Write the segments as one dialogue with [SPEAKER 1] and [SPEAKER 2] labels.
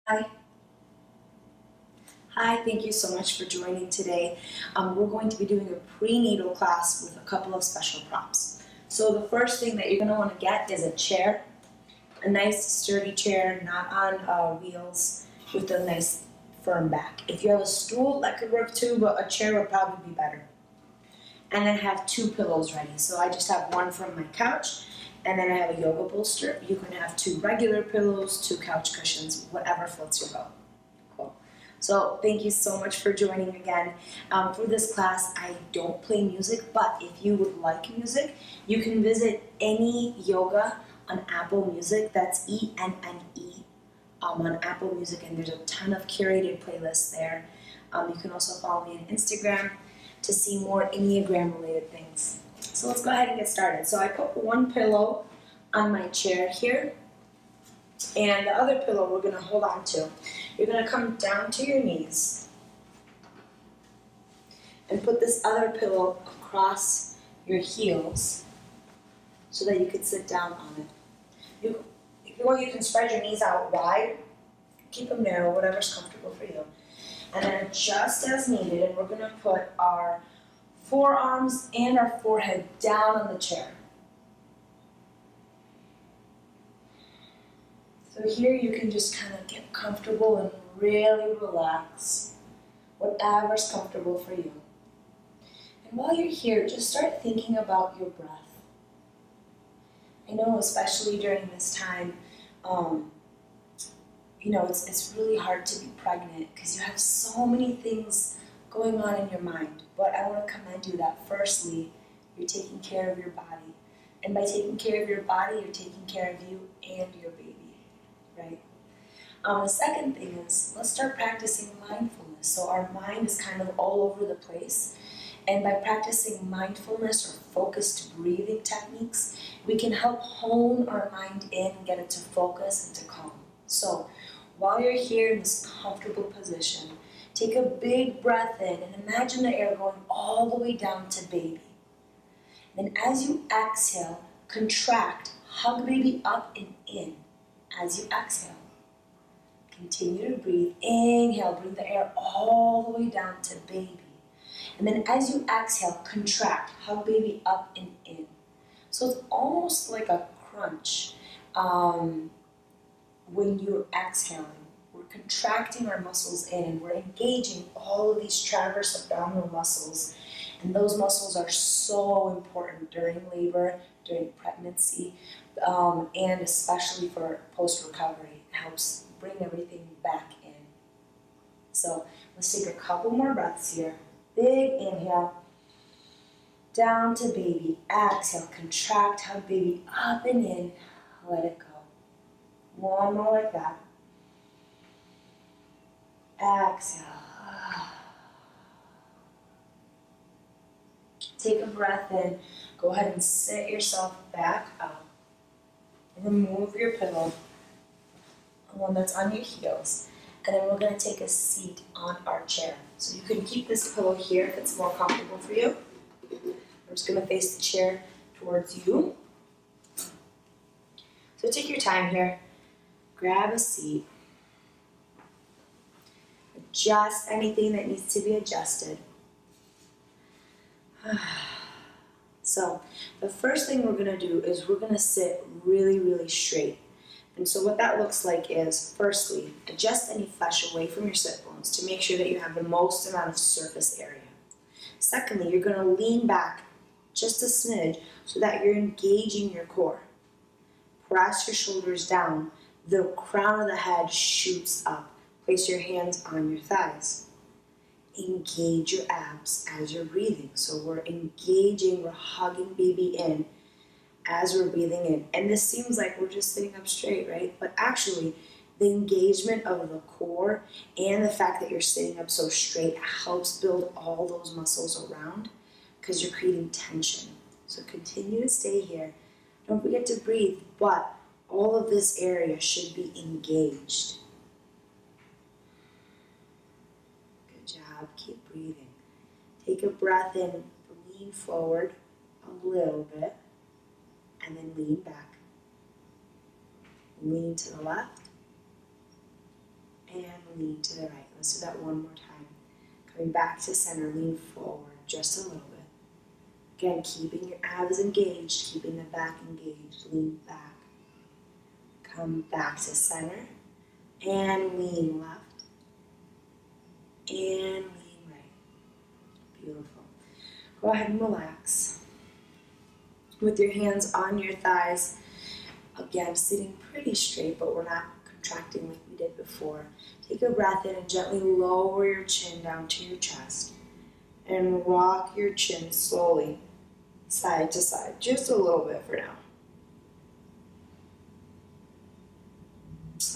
[SPEAKER 1] Hi. Hi, thank you so much for joining today. We're going to be doing a prenatal class with a couple of special props. So the first thing that you're going to want to get is a chair, a nice sturdy chair, not on wheels, with a nice firm back. If you have a stool, that could work too, but a chair would probably be better. And then have 2 pillows ready. So I just have one from my couch, and then I have a yoga bolster. You can have 2 regular pillows, 2 couch cushions, whatever floats your boat. Cool. So thank you so much for joining again. For this class, I don't play music, but if you would like music, you can visit any yoga on Apple Music. That's ENNE on Apple Music, and there's a ton of curated playlists there. You can also follow me on Instagram to see more Enneagram-related things. So let's go ahead and get started. So I put one pillow on my chair here, and the other pillow we're going to hold on to. You're going to come down to your knees and put this other pillow across your heels so that you can sit down on it. If you want, you can spread your knees out wide, keep them narrow, whatever's comfortable for you. And then just as needed, and we're going to put our forearms and our forehead down on the chair. So here you can just kind of get comfortable and really relax, whatever's comfortable for you. And while you're here, just start thinking about your breath. I know especially during this time, it's really hard to be pregnant because you have so many things going on in your mind. But I want to commend you that firstly, you're taking care of your body. And by taking care of your body, you're taking care of you and your baby, right? The second thing is, let's start practicing mindfulness. So our mind is kind of all over the place. And by practicing mindfulness or focused breathing techniques, we can help hone our mind in and get it to focus and to calm. So while you're here in this comfortable position, take a big breath in and imagine the air going all the way down to baby. Then as you exhale, contract, hug baby up and in as you exhale. Continue to breathe. Inhale, bring the air all the way down to baby. And then as you exhale, contract, hug baby up and in. So it's almost like a crunch when you're exhaling. We're contracting our muscles in and we're engaging all of these transverse abdominal muscles. And those muscles are so important during labor, during pregnancy, and especially for post-recovery. It helps bring everything back in. So let's take a couple more breaths here. Big inhale, down to baby. Exhale, contract, hug baby up and in. Let it go. One more like that. Exhale. Take a breath in. Go ahead and sit yourself back up. Remove your pillow, the one that's on your heels. And then we're going to take a seat on our chair. So you can keep this pillow here if it's more comfortable for you. I'm just going to face the chair towards you. So take your time here. Grab a seat. Adjust anything that needs to be adjusted. So the first thing we're going to do is we're going to sit really, really straight. And so what that looks like is, firstly, adjust any flesh away from your sit bones to make sure that you have the most amount of surface area. Secondly, you're going to lean back just a smidge so that you're engaging your core. Press your shoulders down. The crown of the head shoots up. Place your hands on your thighs. Engage your abs as you're breathing. So we're engaging, we're hugging baby in as we're breathing in. And this seems like we're just sitting up straight, right? But actually, the engagement of the core and the fact that you're sitting up so straight helps build all those muscles around because you're creating tension. So continue to stay here. Don't forget to breathe, but all of this area should be engaged. Good job. Keep breathing. Take a breath in, lean forward a little bit, and then lean back. Lean to the left lean to the right. Let's do that one more time. Coming back to center, lean forward just a little bit. Again, keeping your abs engaged, keeping the back engaged, lean back. Come back to center, and lean left, and lean right. Beautiful. Go ahead and relax. With your hands on your thighs, again, sitting pretty straight, but we're not contracting like we did before. Take a breath in and gently lower your chin down to your chest. And rock your chin slowly, side to side, just a little bit for now.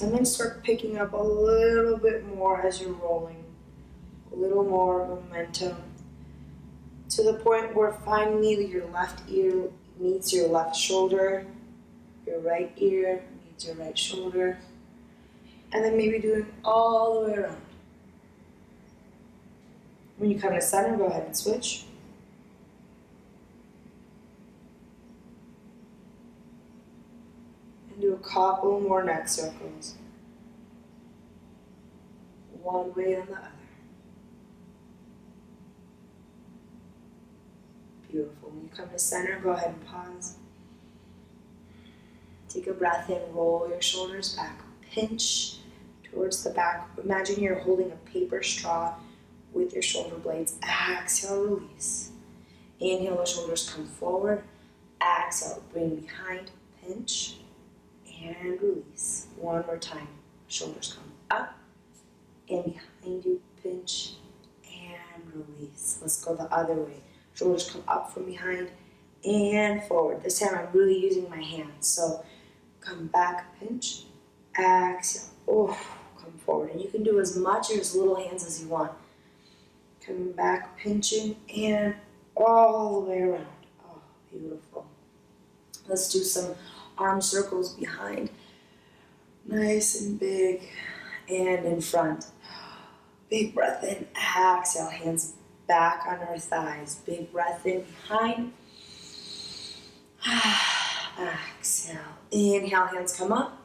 [SPEAKER 1] And then start picking up a little bit more as you're rolling. A little more momentum. To the point where finally your left ear meets your left shoulder. Your right ear meets your right shoulder. And then maybe doing all the way around. When you come to center, go ahead and switch. And do a couple more neck circles. One way and the other. Beautiful. When you come to center, go ahead and pause. Take a breath in, roll your shoulders back, pinch towards the back. Imagine you're holding a paper straw with your shoulder blades. Exhale, release. Inhale, the shoulders come forward. Exhale, bring behind, pinch, and release. One more time. Shoulders come up, and behind you, pinch, and release. Let's go the other way. Shoulders come up from behind and forward. This time I'm really using my hands. So come back, pinch, exhale, come forward. And you can do as much or as little hands as you want. Coming back, pinching, and all the way around. Oh, beautiful. Let's do some arm circles behind. Nice and big, and in front. Big breath in, exhale, hands back on our thighs. Big breath in behind. Exhale. Inhale, hands come up.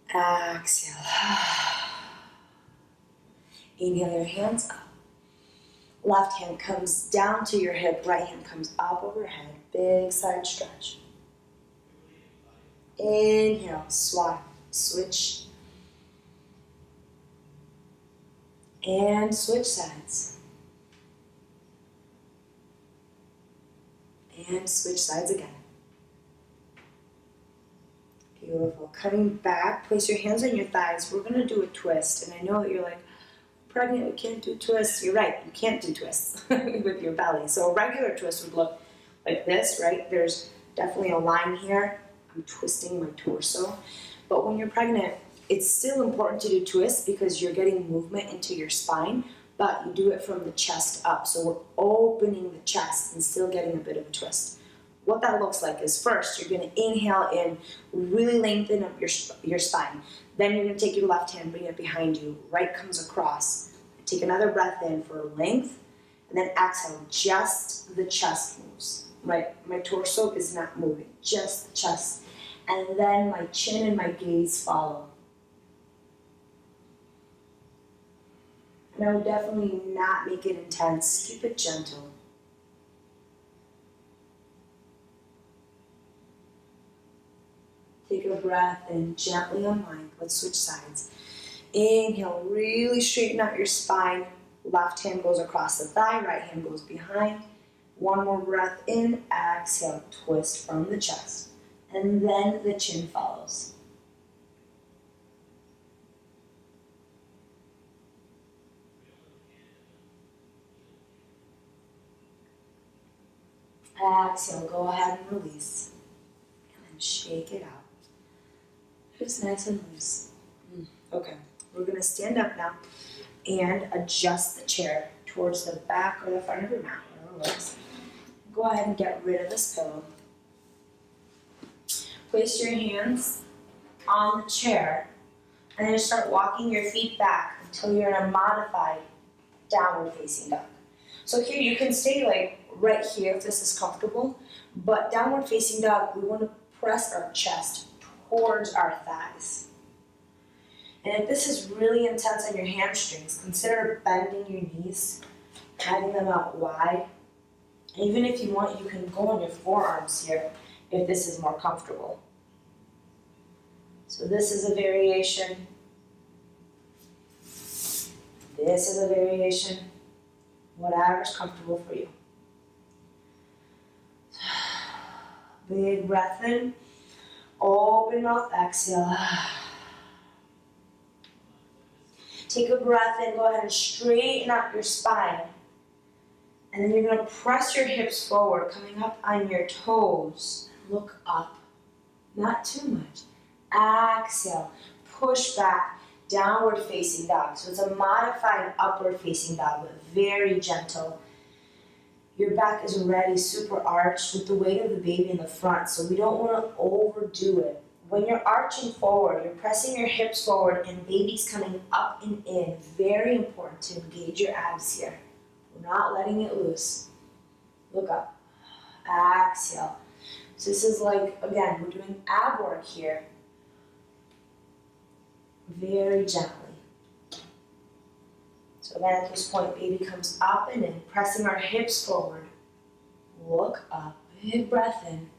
[SPEAKER 1] Exhale. Inhale your hands up. Left hand comes down to your hip. Right hand comes up overhead. Big side stretch. Inhale, swap, switch. And switch sides. And switch sides again. Beautiful. Coming back, place your hands on your thighs. We're going to do a twist. And I know that you're like, pregnant, we can't do twists. You're right, you can't do twists with your belly. So a regular twist would look like this, right? There's definitely a line here. I'm twisting my torso. But when you're pregnant, it's still important to do twists because you're getting movement into your spine, but you do it from the chest up. So we're opening the chest and still getting a bit of a twist. What that looks like is first, you're going to inhale in, really lengthen up your spine. Then you're going to take your left hand, bring it behind you. Right comes across. Take another breath in for length, and then exhale. Just the chest moves. My torso is not moving, just the chest. And then my chin and my gaze follow. And I would definitely not make it intense. Keep it gentle. Take a breath and gently unwind. Let's switch sides. Inhale, really straighten out your spine. Left hand goes across the thigh, right hand goes behind. One more breath in, exhale, twist from the chest. And then the chin follows. Exhale, go ahead and release. And then shake it out. Just nice and loose. Okay, we're going to stand up now and adjust the chair towards the back or the front of your mat, whatever works. Go ahead and get rid of this pillow. Place your hands on the chair and then start walking your feet back until you're in a modified downward facing dog. So here you can stay like right here if this is comfortable, but downward facing dog, we want to press our chest towards our thighs. And if this is really intense on your hamstrings, consider bending your knees, having them out wide. And even if you want, you can go on your forearms here if this is more comfortable. So this is a variation. This is a variation. Whatever's comfortable for you. Big breath in. Open mouth, exhale. Take a breath in. Go ahead and straighten up your spine. And then you're going to press your hips forward, coming up on your toes. Look up. Not too much. Exhale. Push back. Downward facing dog. So it's a modified upward facing dog, but very gentle. Your back is already super arched with the weight of the baby in the front, so we don't want to overdo it. When you're arching forward, you're pressing your hips forward and baby's coming up and in. Very important to engage your abs here. We're not letting it loose. Look up. Exhale. So this is like, again, we're doing ab work here. Very gently. So again, at this point, baby comes up and in, pressing our hips forward. Look up. Big breath in.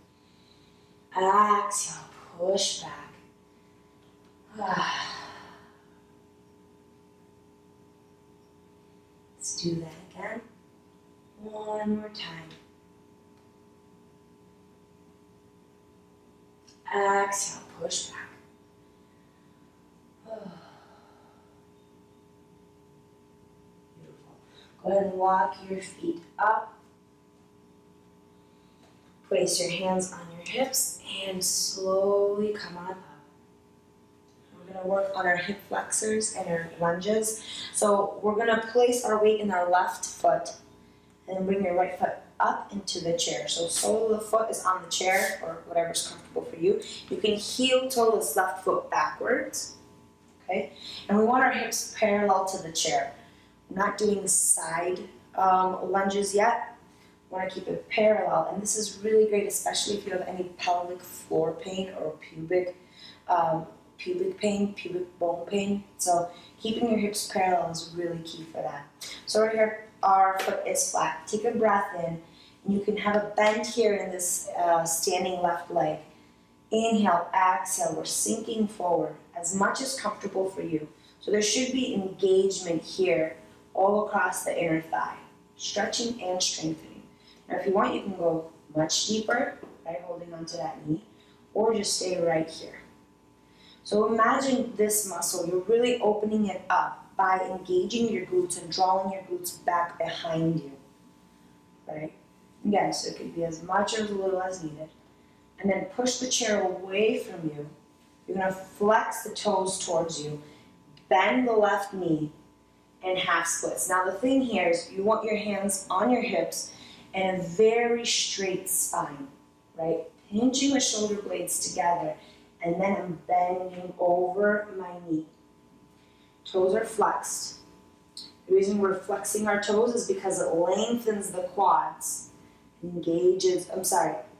[SPEAKER 1] Exhale. Push back. Let's do that again. One more time. Exhale. Push back. Go ahead and walk your feet up. Place your hands on your hips and slowly come on up. We're going to work on our hip flexors and our lunges. So we're going to place our weight in our left foot and then bring your right foot up into the chair. So sole of the foot is on the chair or whatever's comfortable for you. You can heel toe this left foot backwards. Okay? And we want our hips parallel to the chair. We're not doing side lunges yet. We want to keep it parallel, and this is really great, especially if you have any pelvic floor pain or pubic pain, pubic bone pain. So keeping your hips parallel is really key for that. So right here, our foot is flat. Take a breath in, and you can have a bend here in this standing left leg. Inhale, exhale, we're sinking forward as much as comfortable for you. So there should be engagement here all across the inner thigh, stretching and strengthening. Now if you want, you can go much deeper by holding onto that knee, or just stay right here. So imagine this muscle, you're really opening it up by engaging your glutes and drawing your glutes back behind you, right? Again, so it could be as much or as little as needed. And then push the chair away from you. You're going to flex the toes towards you, bend the left knee, and half splits. Now the thing here is you want your hands on your hips and a very straight spine, right? Pinching the shoulder blades together, and then I'm bending over my knee. Toes are flexed. The reason we're flexing our toes is because it lengthens the quads,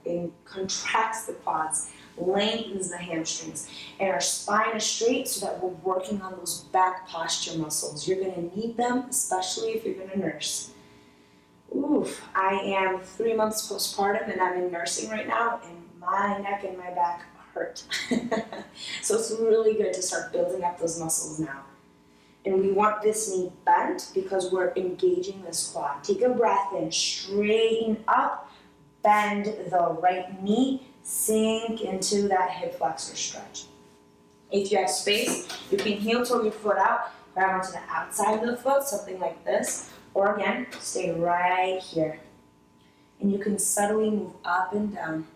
[SPEAKER 1] it contracts the quads, lengthens the hamstrings, and our spine is straight so that we're working on those back posture muscles. You're going to need them, especially if you're going to nurse. Oof, I am 3 months postpartum and I'm in nursing right now, and my neck and my back hurt. So it's really good to start building up those muscles now. And we want this knee bent because we're engaging this quad. Take a breath in, straighten up, bend the right knee, sink into that hip flexor stretch. If you have space, you can heel toe your foot out, grab onto the outside of the foot, something like this, or again, stay right here. And you can subtly move up and down.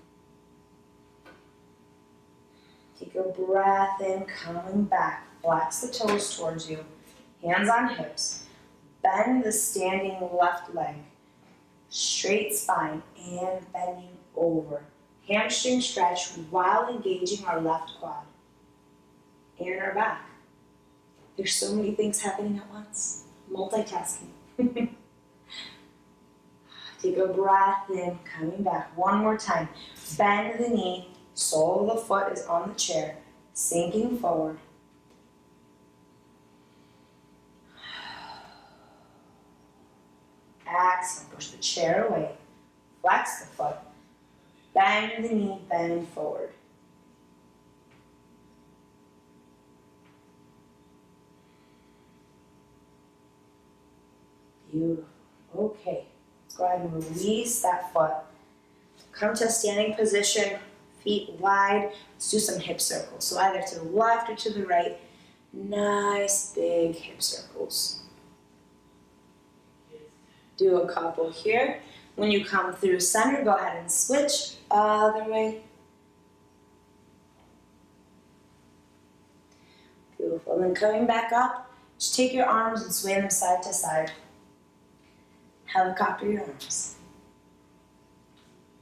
[SPEAKER 1] Take a breath in, coming back. Flex the toes towards you, hands on hips. Bend the standing left leg, straight spine, and bending over. Hamstring stretch while engaging our left quad and our back. There's so many things happening at once. Multitasking. Take a breath in, coming back. One more time. Bend the knee, sole of the foot is on the chair, sinking forward. Push the chair away. Flex the foot. Bend the knee, bend forward. Beautiful. Okay. Let's go ahead and release that foot. Come to a standing position, feet wide. Let's do some hip circles. So either to the left or to the right. Nice big hip circles. Do a couple here. When you come through center, go ahead and switch other way. Beautiful. And then coming back up, just take your arms and sway them side to side. Helicopter your arms.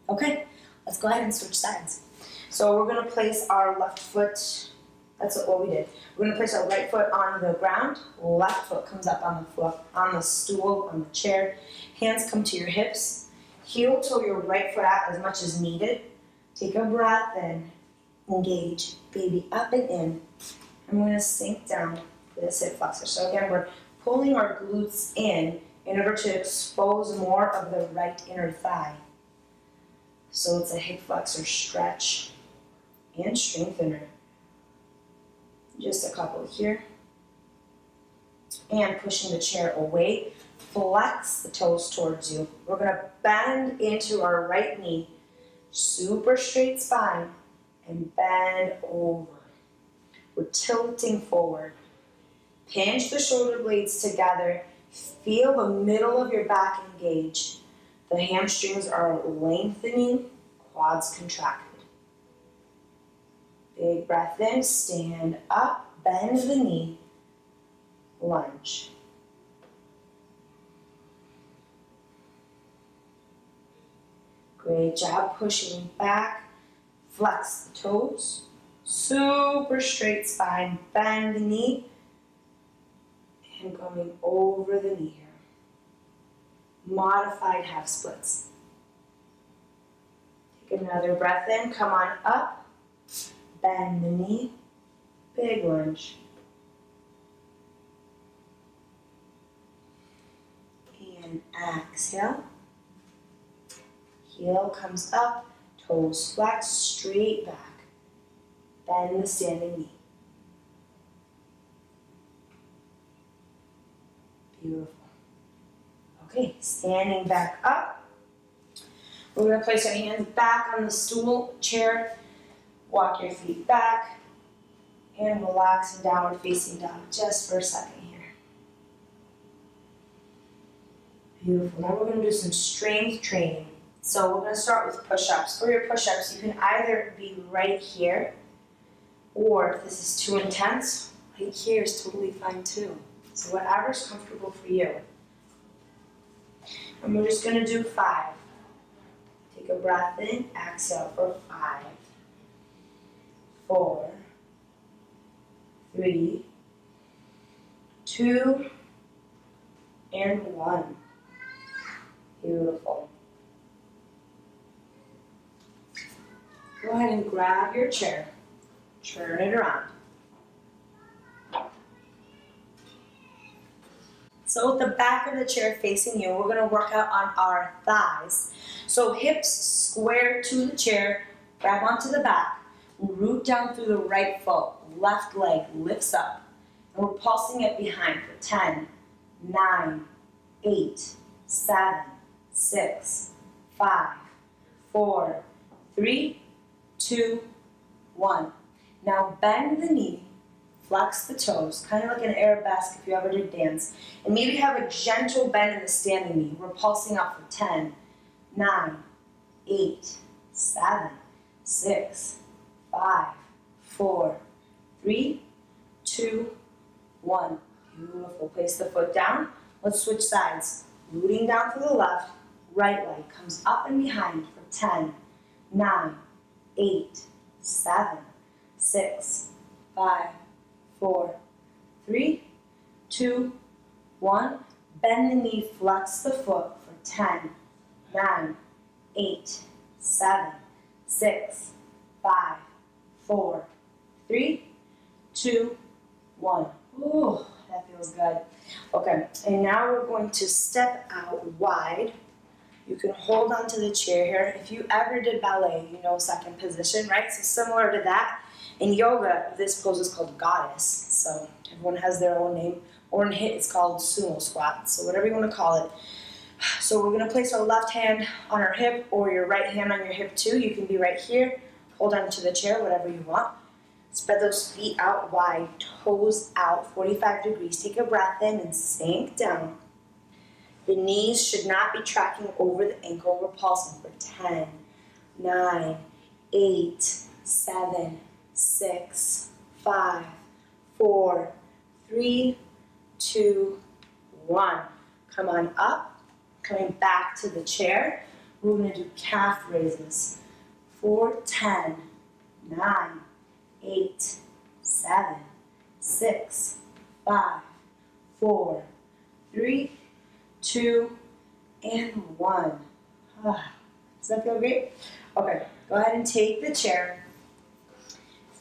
[SPEAKER 1] Okay, let's go ahead and switch sides. So we're going to place our left foot, that's what we did. We're going to place our right foot on the ground, left foot comes up on the foot, on the stool, on the chair. Hands come to your hips. Heel toe your right foot out as much as needed. Take a breath in, engage, baby up and in. And we're going to sink down to this hip flexor. So again, we're pulling our glutes in order to expose more of the right inner thigh. So it's a hip flexor stretch and strengthener. Just a couple here. And pushing the chair away. Flex the toes towards you. We're going to bend into our right knee. Super straight spine. And bend over. We're tilting forward. Pinch the shoulder blades together. Feel the middle of your back engage. The hamstrings are lengthening, quads contracted. Big breath in, stand up, bend the knee, lunge. Great job pushing back, flex the toes, super straight spine, bend the knee, and going over the knee here. Modified half splits. Take another breath in, come on up, bend the knee, big lunge. And exhale. Heel comes up, toes flex, straight back. Bend the standing knee. Beautiful. Okay, standing back up. We're going to place our hands back on the stool, chair. Walk your feet back. And relax in downward facing dog just for a second here. Beautiful. Now we're going to do some strength training. So we're going to start with push-ups. For your push-ups, you can either be right here, or if this is too intense, right here is totally fine too. So whatever's comfortable for you. And we're just going to do 5. Take a breath in, exhale for 5, 4, 3, 2, and 1. Beautiful. Go ahead and grab your chair, turn it around. So with the back of the chair facing you, we're going to work out on our thighs. So hips square to the chair, grab onto the back, root down through the right foot, left leg lifts up, and we're pulsing it behind for 10, 9, 8, 7, 6, 5, 4, 3, 2, 1. Now bend the knee, flex the toes, kind of like an arabesque if you ever did dance, and maybe have a gentle bend in the standing knee. We're pulsing up for 10, 9, 8, 7, 6, 5, 4, 3, 2, 1. Beautiful. Place the foot down. Let's switch sides. Rooting down to the left, right leg comes up and behind for 10, 9, 8, 7, 6, 5, 4, 3, 2, 1. Bend the knee, flex the foot for 10, 9, 8, 7, 6, 5, 4, 3, 2, 1. Ooh, that feels good. Okay, and now we're going to step out wide. You can hold onto the chair here. If you ever did ballet, you know second position, right? So similar to that, in yoga, this pose is called goddess. So everyone has their own name. Or in HIIT, it's called sumo squat. So whatever you want to call it. So we're going to place our left hand on our hip or your right hand on your hip too. You can be right here. Hold onto the chair, whatever you want. Spread those feet out wide, toes out, 45 degrees. Take a breath in and sink down. The knees should not be tracking over the ankle. We're pulsing for 10, 9, 8, 7, 6, 5, 4, 3, 2, 1. Come on up, coming back to the chair. We're going to do calf raises for 10, 9, 8, 7, 6, 5, 4, 3, 2, and 1. Does that feel great? Okay, go ahead and take the chair,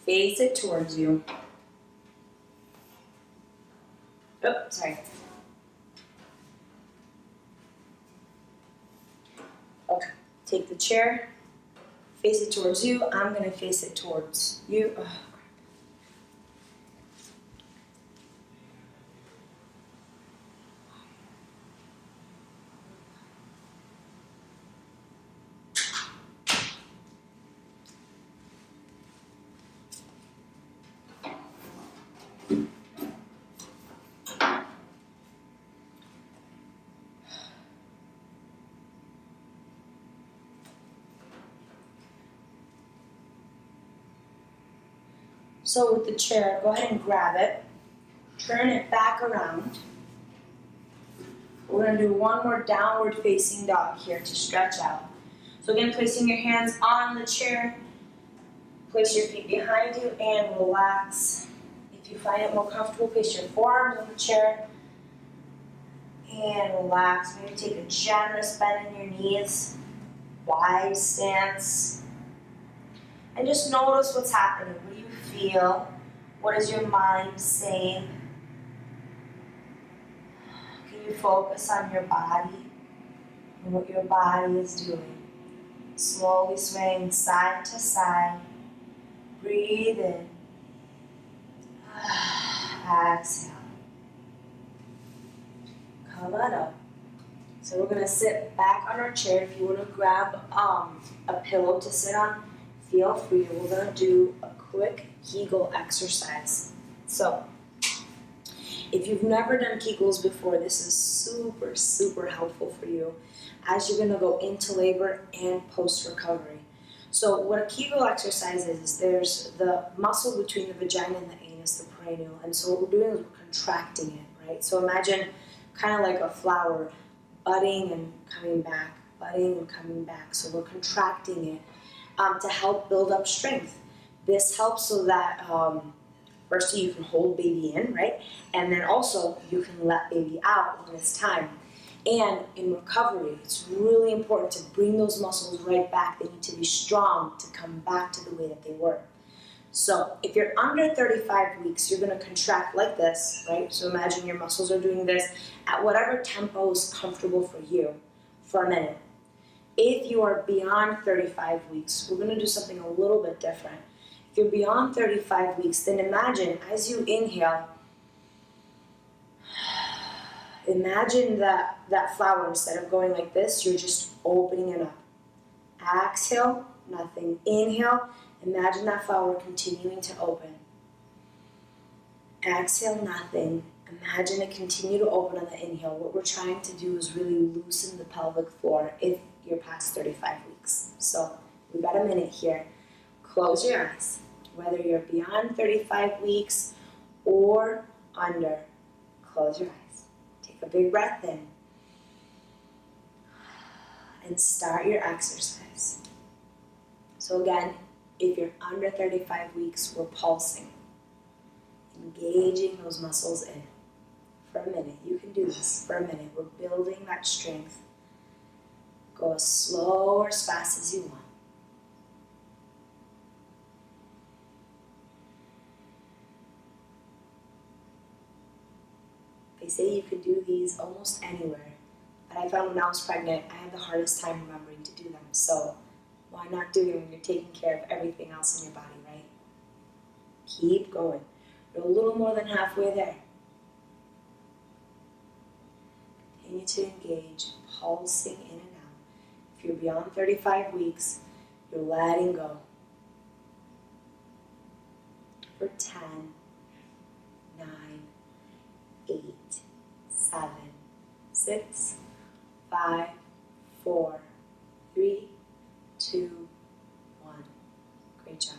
[SPEAKER 1] face it towards you. Oh, sorry. Okay, take the chair, face it towards you. I'm going to face it towards you. So with the chair, go ahead and grab it, turn it back around. We're going to do one more downward facing dog here to stretch out. So again, placing your hands on the chair, place your feet behind you and relax. If you find it more comfortable, place your forearms on the chair and relax. Maybe take a generous bend in your knees, wide stance. And just notice what's happening. What do you feel? What is your mind saying? Can you focus on your body and what your body is doing? Slowly swaying side to side. Breathe in. Exhale. Come on up. So we're going to sit back on our chair. If you want to grab a pillow to sit on, feel free. We're going to do a quick Kegel exercise. So, if you've never done Kegels before, this is super, super helpful for you as you're going to go into labor and post-recovery. So what a Kegel exercise is there's the muscle between the vagina and the anus, the perineal, and so what we're doing is we're contracting it, right? So imagine kind of like a flower budding and coming back, budding and coming back. So we're contracting it to help build up strength. This helps so that firstly you can hold baby in, right? And then also you can let baby out when it's time. And in recovery, it's really important to bring those muscles right back. They need to be strong to come back to the way that they were. So if you're under 35 weeks, you're going to contract like this, right? So imagine your muscles are doing this at whatever tempo is comfortable for you for a minute. If you are beyond 35 weeks, we're going to do something a little bit different. If you're beyond 35 weeks, then imagine as you inhale, imagine that flower, instead of going like this, you're just opening it up. Exhale, nothing. Inhale, imagine that flower continuing to open. Exhale, nothing. Imagine it continue to open on the inhale. What we're trying to do is really loosen the pelvic floor if you're past 35 weeks. So we've got a minute here. Close your eyes. Whether you're beyond 35 weeks or under, close your eyes. Take a big breath in and start your exercise. So again, if you're under 35 weeks, we're pulsing, engaging those muscles in for a minute. You can do this for a minute. We're building that strength. Go as slow or as fast as you want. They say you can do these almost anywhere, And I found when I was pregnant, I had the hardest time remembering to do them. So why not do it when you're taking care of everything else in your body, right? Keep going. You're a little more than halfway there. Continue to engage, pulsing in and out. If you're beyond 35 weeks, you're letting go. For 10, 9, 8, 7, 6, 5, 4, 3, 2, 1. Great job.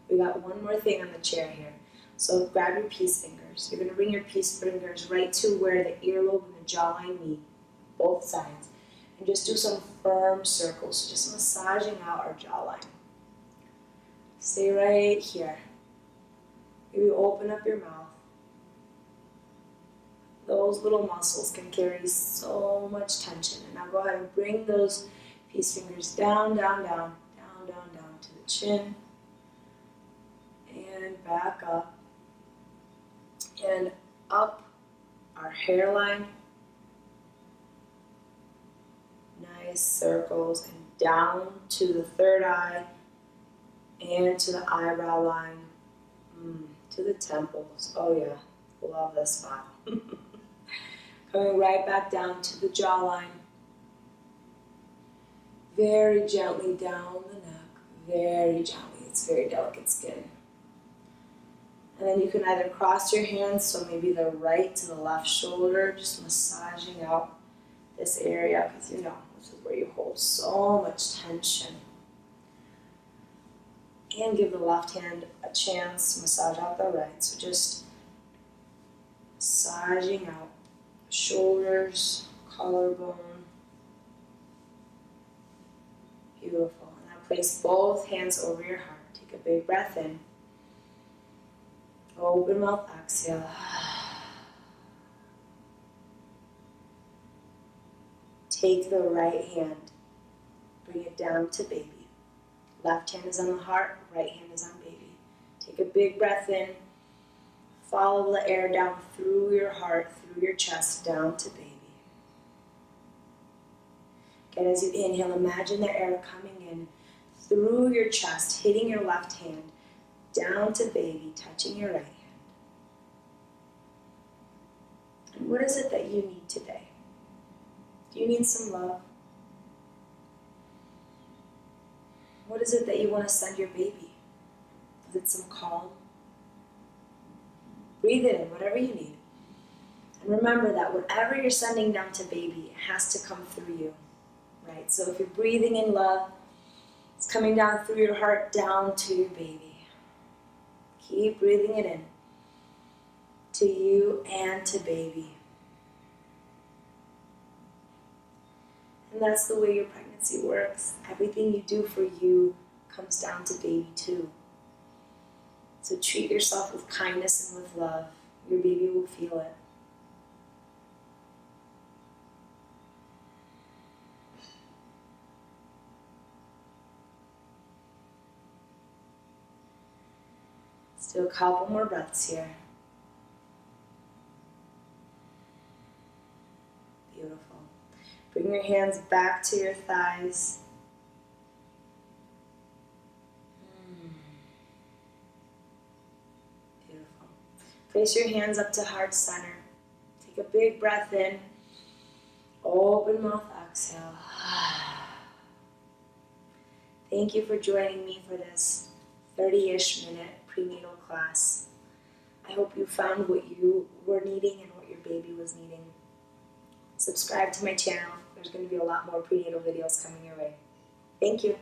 [SPEAKER 1] We got one more thing on the chair here. So grab your peace fingers. You're going to bring your peace fingers right to where the earlobe and the jawline meet, both sides. And just do some firm circles, just massaging out our jawline. Stay right here. Maybe open up your mouth. Those little muscles can carry so much tension. And now go ahead and bring those peace fingers down, down, down, down, down, down to the chin. And back up. And up our hairline. Nice circles. And down to the third eye. And to the eyebrow line. To the temples. Oh yeah, love this spot. Coming right back down to the jawline. Very gently down the neck. Very gently. It's very delicate skin. And then you can either cross your hands, so maybe the right to the left shoulder, just massaging out this area, because you know, this is where you hold so much tension. And give the left hand a chance to massage out the right. So just massaging out shoulders, collarbone. Beautiful. And now place both hands over your heart. Take a big breath in. Open mouth, exhale. Take the right hand. Bring it down to baby. Left hand is on the heart, right hand is on baby. Take a big breath in. Follow the air down through your heart, through your chest, down to baby. Again, as you inhale, imagine the air coming in through your chest, hitting your left hand, down to baby, touching your right hand. And what is it that you need today? Do you need some love? What is it that you want to send your baby? Is it some calm? Breathe it in, whatever you need. And remember that whatever you're sending down to baby, it has to come through you, right? So if you're breathing in love, it's coming down through your heart, down to your baby. Keep breathing it in. To you and to baby. And that's the way your pregnancy works. Everything you do for you comes down to baby too. So treat yourself with kindness and with love. Your baby will feel it. Let's do a couple more breaths here. Beautiful. Bring your hands back to your thighs. Beautiful. Place your hands up to heart center. Take a big breath in. Open mouth, exhale. Thank you for joining me for this 30-ish minute prenatal class. I hope you found what you were needing and what your baby was needing. Subscribe to my channel. There's going to be a lot more prenatal videos coming your way. Thank you.